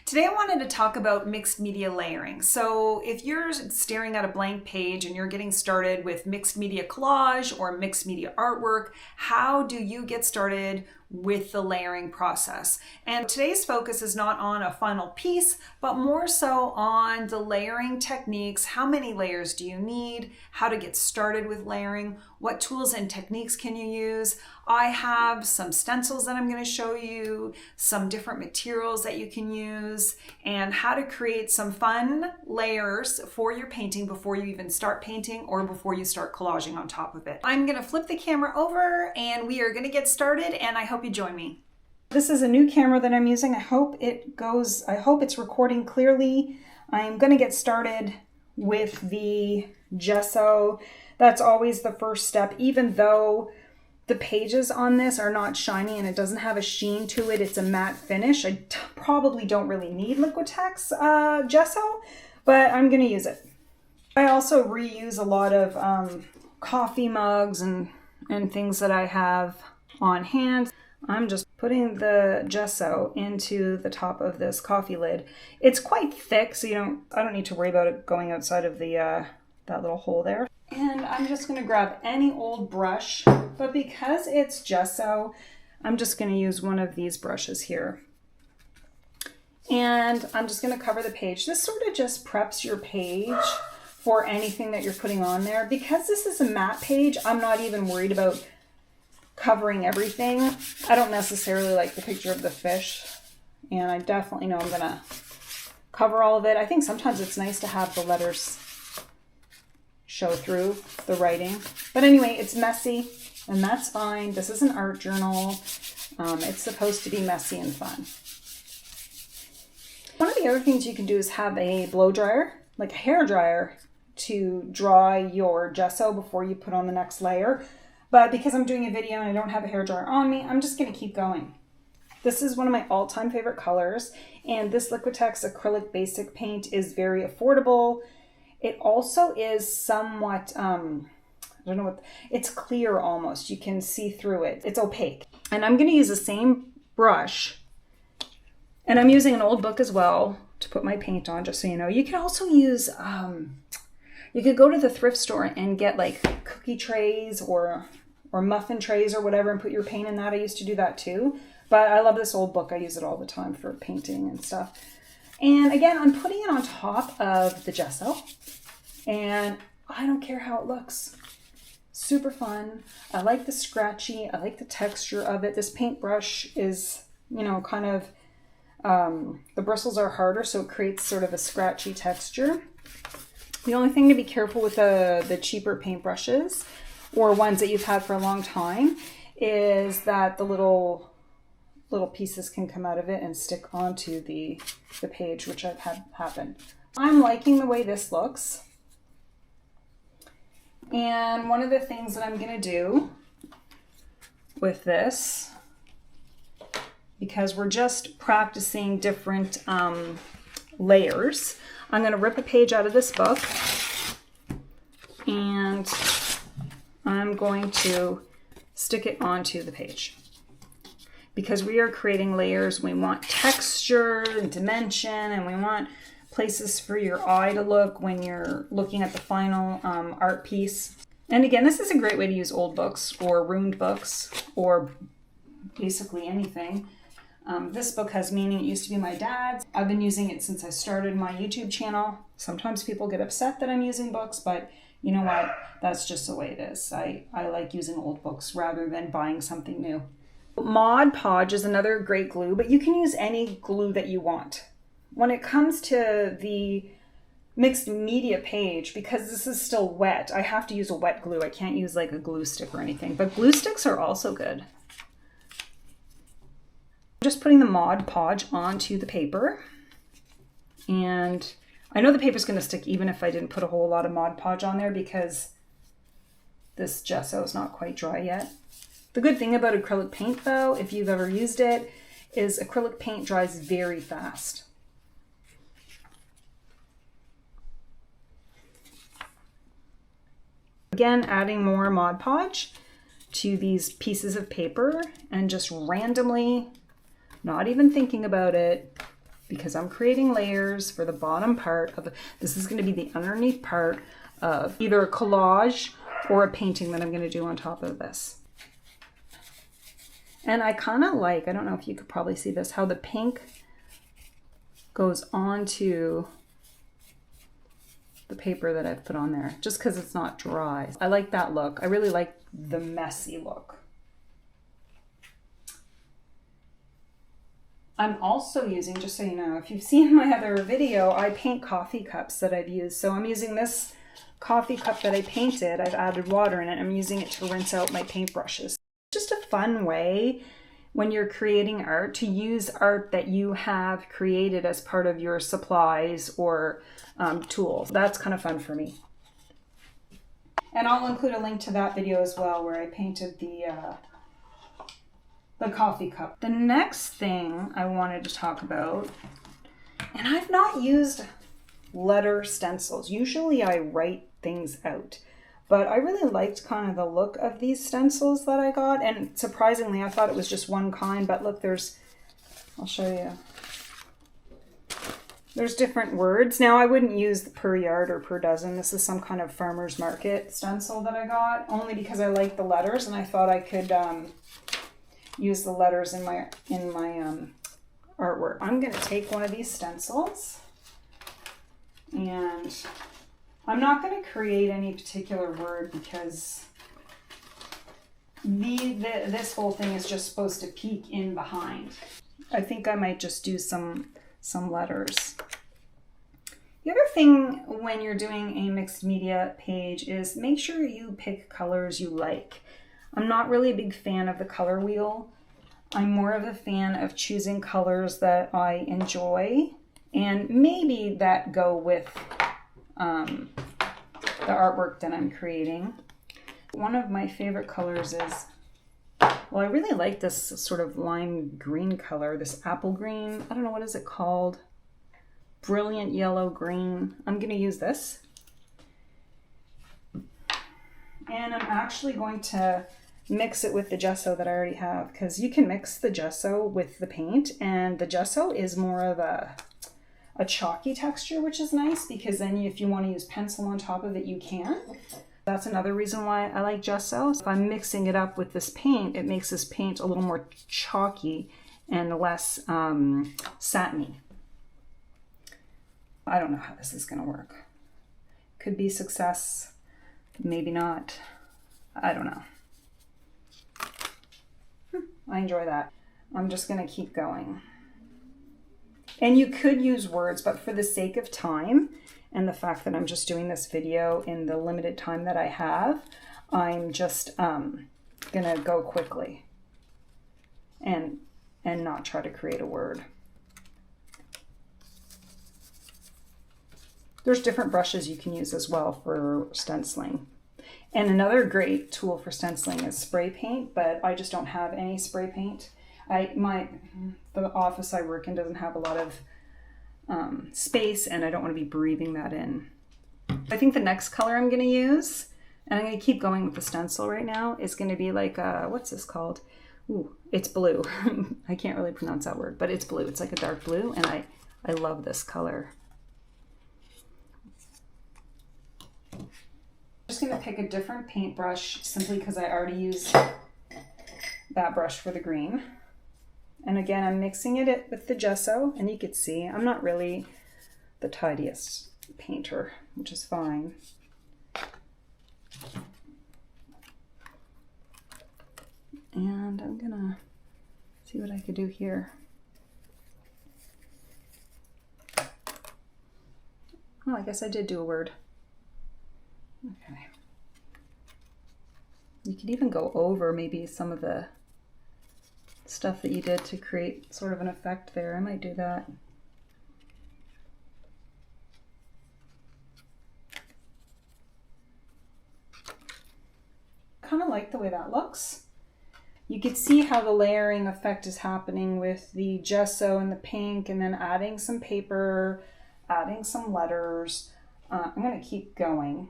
Today I wanted to talk about mixed media layering. So if you're staring at a blank page and you're getting started with mixed media collage or mixed media artwork, how do you get started with the layering process? And today's focus is not on a final piece, but more so on the layering techniques. How many layers do you need? How to get started with layering? What tools and techniques can you use? I have some stencils that I'm going to show you, some different materials that you can use, and how to create some fun layers for your painting before you even start painting or before you start collaging on top of it. I'm going to flip the camera over and we are going to get started, and I hope you join me. This is a new camera that I'm using. I hope it's recording clearly. I'm going to get started with the gesso. That's always the first step, even though the pages on this are not shiny and it doesn't have a sheen to it. It's a matte finish. I probably don't really need Liquitex gesso, but I'm going to use it. I also reuse a lot of coffee mugs and things that I have on hand. I'm just putting the gesso into the top of this coffee lid. It's quite thick, so I don't need to worry about it going outside of the that little hole there. And I'm just going to grab any old brush, but because it's gesso, I'm just going to use one of these brushes here. And I'm just going to cover the page. This sort of just preps your page for anything that you're putting on there. Because this is a matte page, I'm not even worried about covering everything. I don't necessarily like the picture of the fish, and I definitely know I'm going to cover all of it. I think sometimes it's nice to have the letters show through the writing. But anyway, it's messy, and that's fine. This is an art journal. It's supposed to be messy and fun. One of the other things you can do is have a blow dryer, like a hair dryer, to dry your gesso before you put on the next layer. But because I'm doing a video and I don't have a hair dryer on me, I'm just going to keep going. This is one of my all-time favorite colors, and this Liquitex acrylic basic paint is very affordable. It also is somewhat, it's clear almost. You can see through it. It's opaque. And I'm going to use the same brush. And I'm using an old book as well to put my paint on, just so you know. You can also use, you could go to the thrift store and get like cookie trays or muffin trays or whatever and put your paint in that. I used to do that too. But I love this old book. I use it all the time for painting and stuff. And again, I'm putting it on top of the gesso, and I don't care how it looks. Super fun. I like the scratchy. I like the texture of it. This paintbrush is, kind of, the bristles are harder, so it creates sort of a scratchy texture. The only thing to be careful with the cheaper paintbrushes or ones that you've had for a long time is that the little pieces can come out of it and stick onto the page, which I've had happen. I'm liking the way this looks. And one of the things that I'm going to do with this, because we're just practicing different layers, I'm going to rip a page out of this book and I'm going to stick it onto the page. Because we are creating layers, we want texture and dimension, and we want places for your eye to look when you're looking at the final art piece. And again, this is a great way to use old books or ruined books or basically anything. This book has meaning. It used to be my dad's. I've been using it since I started my YouTube channel. Sometimes people get upset that I'm using books, but you know what? That's just the way it is. I like using old books rather than buying something new. Mod Podge is another great glue, but you can use any glue that you want. When it comes to the mixed media page, because this is still wet, I have to use a wet glue. I can't use like a glue stick or anything, but glue sticks are also good. I'm just putting the Mod Podge onto the paper, and I know the paper's going to stick even if I didn't put a whole lot of Mod Podge on there because this gesso is not quite dry yet. The good thing about acrylic paint, though, if you've ever used it, is acrylic paint dries very fast. Again, adding more Mod Podge to these pieces of paper and just randomly, not even thinking about it, because I'm creating layers for the bottom part of this is going to be the underneath part of either a collage or a painting that I'm going to do on top of this. And I kind of like, I don't know if you could probably see this, how the pink goes onto the paper that I've put on there, just because it's not dry. I like that look. I really like the messy look. I'm also using, just so you know, if you've seen my other video, I paint coffee cups that I've used. So I'm using this coffee cup that I painted. I've added water in it. I'm using it to rinse out my paintbrushes. Just a fun way when you're creating art to use art that you have created as part of your supplies or tools. That's kind of fun for me. And I'll include a link to that video as well where I painted the coffee cup. The next thing I wanted to talk about, and I've not used letter stencils. Usually I write things out, but I really liked kind of the look of these stencils that I got. And surprisingly, I thought it was just one kind, but look, I'll show you. There's different words. Now I wouldn't use the per yard or per dozen. This is some kind of farmer's market stencil that I got, only because I like the letters and I thought I could use the letters in my artwork. I'm gonna take one of these stencils and I'm not gonna create any particular word because this whole thing is just supposed to peek in behind. I think I might just do some letters. The other thing when you're doing a mixed media page is make sure you pick colors you like. I'm not really a big fan of the color wheel. I'm more of a fan of choosing colors that I enjoy and maybe that go with the artwork that I'm creating. One of my favorite colors is, well, I really like this sort of lime green color, this apple green. I don't know, what is it called? Brilliant yellow green. I'm going to use this. And I'm actually going to mix it with the gesso that I already have, because you can mix the gesso with the paint, and the gesso is more of a chalky texture, which is nice because then if you want to use pencil on top of it, you can. That's another reason why I like gesso. If I'm mixing it up with this paint, it makes this paint a little more chalky and less satiny. I don't know how this is going to work. Could be success, maybe not. I don't know. I enjoy that. I'm just going to keep going. And you could use words, but for the sake of time and the fact that I'm just doing this video in the limited time that I have, I'm just going to go quickly and not try to create a word. There's different brushes you can use as well for stenciling. And another great tool for stenciling is spray paint, but I just don't have any spray paint. The office I work in doesn't have a lot of space, and I don't want to be breathing that in. I think the next color I'm going to use, and I'm going to keep going with the stencil right now, is going to be like, what's this called? Ooh, it's blue. I can't really pronounce that word, but it's blue. It's like a dark blue, and I love this color. I'm just going to pick a different paintbrush simply because I already used that brush for the green. And again, I'm mixing it with the gesso, and you could see I'm not really the tidiest painter, which is fine. And I'm gonna see what I could do here. Oh, I guess I did do a word. Okay. You could even go over maybe some of the stuff that you did to create sort of an effect there. I might do that. I kind of like the way that looks. You could see how the layering effect is happening with the gesso and the pink, and then adding some paper, adding some letters. I'm going to keep going.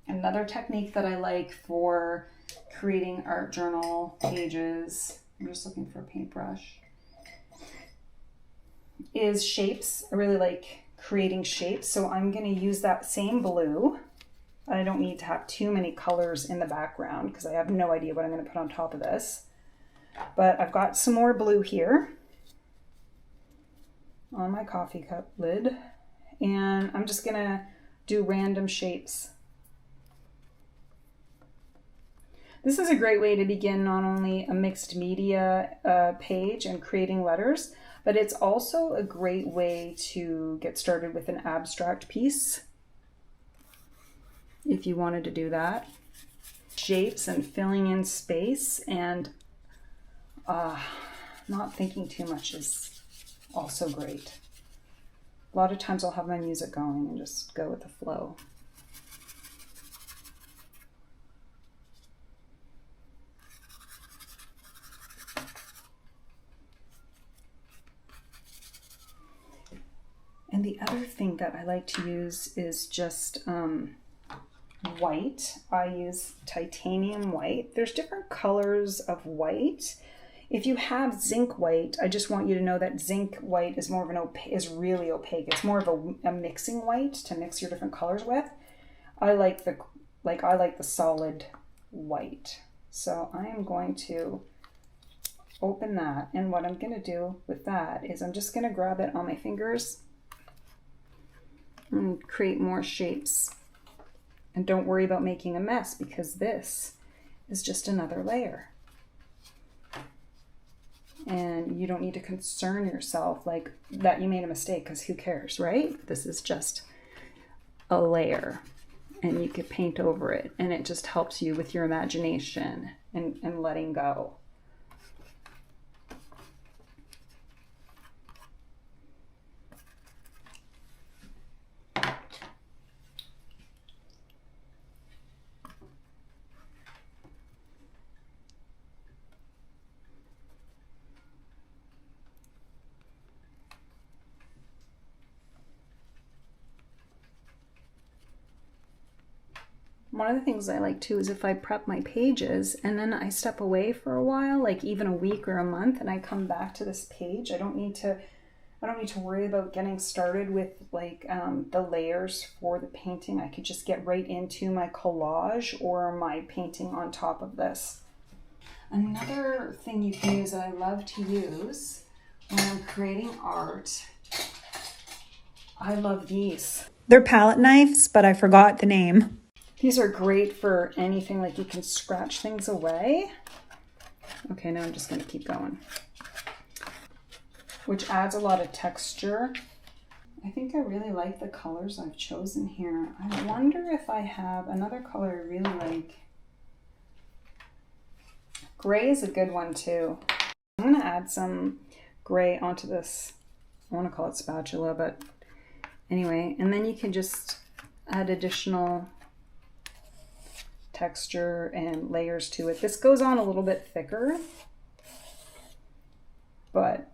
Another technique that I like for creating art journal pages, I'm just looking for a paintbrush, is shapes. I really like creating shapes, so I'm going to use that same blue. I don't need to have too many colors in the background because I have no idea what I'm going to put on top of this. But I've got some more blue here on my coffee cup lid, and I'm just going to do random shapes. This is a great way to begin not only a mixed media page and creating letters, but it's also a great way to get started with an abstract piece if you wanted to do that. Shapes and filling in space and not thinking too much is also great. A lot of times I'll have my music going and just go with the flow. And the other thing that I like to use is just white. I use titanium white. There's different colors of white. If you have zinc white, I just want you to know that zinc white is more of an is really opaque. It's more of a mixing white to mix your different colors with. I like the solid white. So I am going to open that, and what I'm going to do with that is I'm just going to grab it on my fingers and create more shapes. And don't worry about making a mess because this is just another layer. And you don't need to concern yourself like that you made a mistake, because who cares, right? This is just a layer and you could paint over it, and it just helps you with your imagination and letting go. One of the things I like too is if I prep my pages and then I step away for a while, like even a week or a month, and I come back to this page, I don't need to worry about getting started with like the layers for the painting. I could just get right into my collage or my painting on top of this. Another thing you can use that I love to use when I'm creating art, I love these. They're palette knives, but I forgot the name. These are great for anything, like you can scratch things away. Okay, now I'm just going to keep going. Which adds a lot of texture. I think I really like the colors I've chosen here. I wonder if I have another color I really like. Gray is a good one too. I'm going to add some gray onto this. I want to call it spatula, but anyway. And then you can just add additional texture and layers to it. This goes on a little bit thicker, but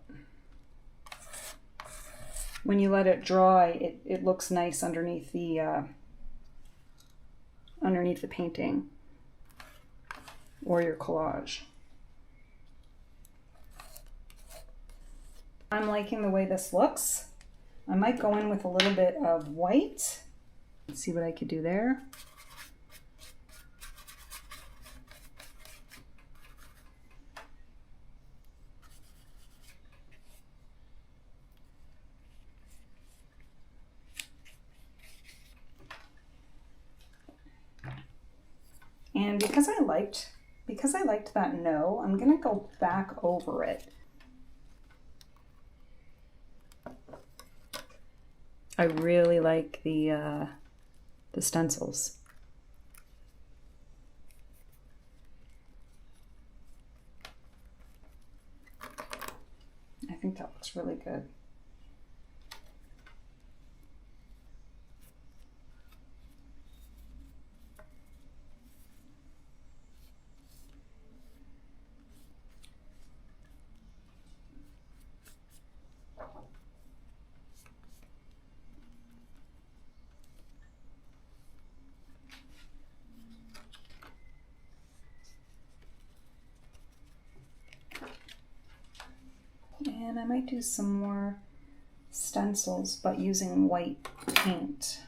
when you let it dry, it looks nice underneath the painting or your collage. I'm liking the way this looks. I might go in with a little bit of white. Let's see what I could do there. And because I liked that no, I'm gonna go back over it. I really like the stencils. I think that looks really good. And I might do some more stencils, but using white paint.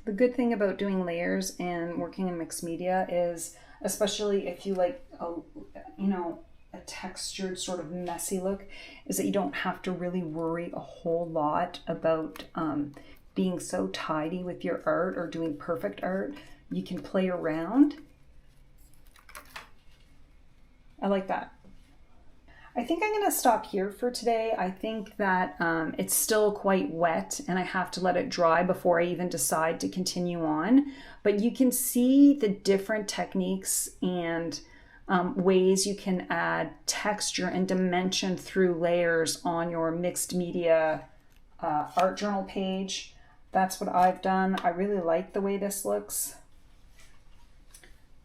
The good thing about doing layers and working in mixed media is, especially if you like a textured sort of messy look, is that you don't have to really worry a whole lot about being so tidy with your art or doing perfect art. You can play around. I like that. I think I'm going to stop here for today. I think that it's still quite wet and I have to let it dry before I even decide to continue on. But you can see the different techniques and ways you can add texture and dimension through layers on your mixed media art journal page. That's what I've done. I really like the way this looks.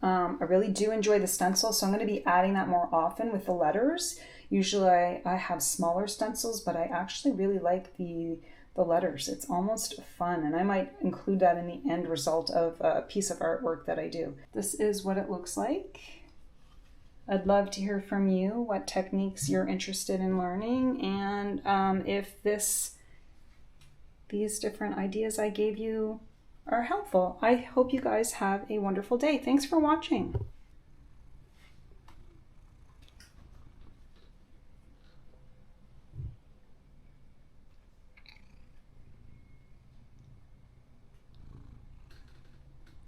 I really do enjoy the stencil, so I'm going to be adding that more often with the letters. Usually I have smaller stencils, but I actually really like the letters. It's almost fun, and I might include that in the end result of a piece of artwork that I do. This is what it looks like. I'd love to hear from you what techniques you're interested in learning, and if these different ideas I gave you are helpful. I hope you guys have a wonderful day. Thanks for watching.